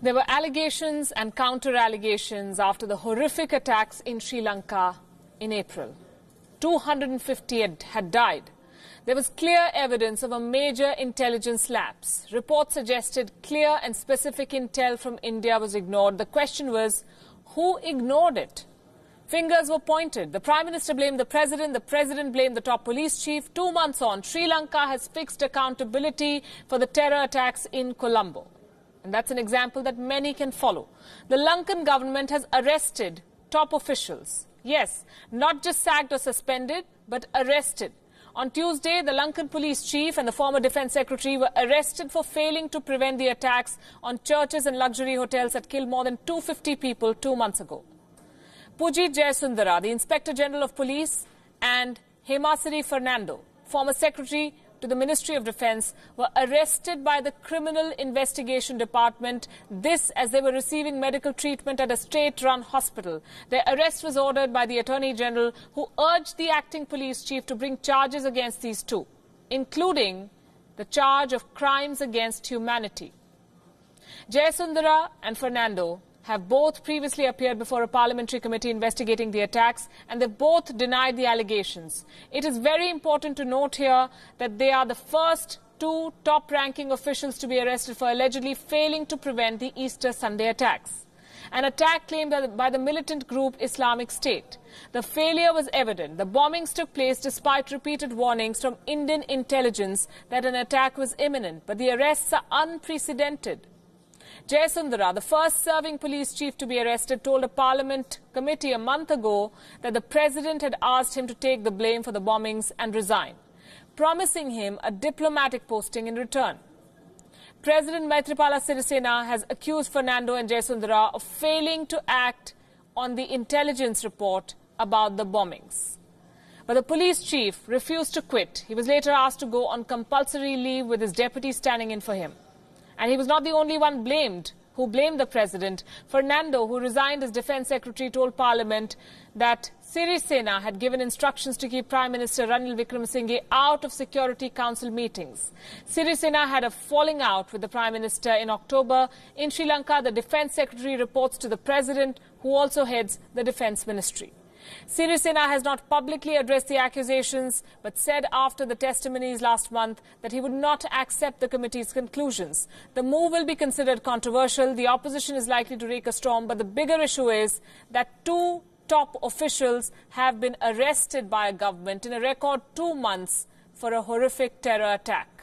There were allegations and counter-allegations after the horrific attacks in Sri Lanka in April. 250 had died. There was clear evidence of a major intelligence lapse. Reports suggested clear and specific intel from India was ignored. The question was, who ignored it? Fingers were pointed. The Prime Minister blamed the President blamed the top police chief. 2 months on, Sri Lanka has fixed accountability for the terror attacks in Colombo. And that's an example that many can follow. The Lankan government has arrested top officials. Yes, not just sacked or suspended, but arrested. On Tuesday, the Lankan police chief and the former defense secretary were arrested for failing to prevent the attacks on churches and luxury hotels that killed more than 250 people 2 months ago. Pujit Jayasundara, the Inspector General of Police, and Hemasri Fernando, former secretary to the Ministry of Defence, were arrested by the Criminal Investigation Department, this as they were receiving medical treatment at a state-run hospital. Their arrest was ordered by the Attorney General, who urged the acting police chief to bring charges against these two, including the charge of crimes against humanity. Jayasundara and Fernando have both previously appeared before a parliamentary committee investigating the attacks, and they've both denied the allegations. It is very important to note here that they are the first two top-ranking officials to be arrested for allegedly failing to prevent the Easter Sunday attacks, an attack claimed by the militant group Islamic State. The failure was evident. The bombings took place despite repeated warnings from Indian intelligence that an attack was imminent, but the arrests are unprecedented. Jayasundara, the first serving police chief to be arrested, told a parliament committee a month ago that the president had asked him to take the blame for the bombings and resign, promising him a diplomatic posting in return. President Maithripala Sirisena has accused Fernando and Jayasundara of failing to act on the intelligence report about the bombings. But the police chief refused to quit. He was later asked to go on compulsory leave with his deputy standing in for him. And he was not the only one who blamed the president. Fernando, who resigned as defense secretary, told Parliament that Sirisena had given instructions to keep Prime Minister Ranil Wickremesinghe out of Security Council meetings. Sirisena had a falling out with the Prime Minister in October. In Sri Lanka, the defense secretary reports to the president, who also heads the defense ministry. Sirisena has not publicly addressed the accusations, but said after the testimonies last month that he would not accept the committee's conclusions. The move will be considered controversial. The opposition is likely to rake a storm, but the bigger issue is that two top officials have been arrested by a government in a record 2 months for a horrific terror attack.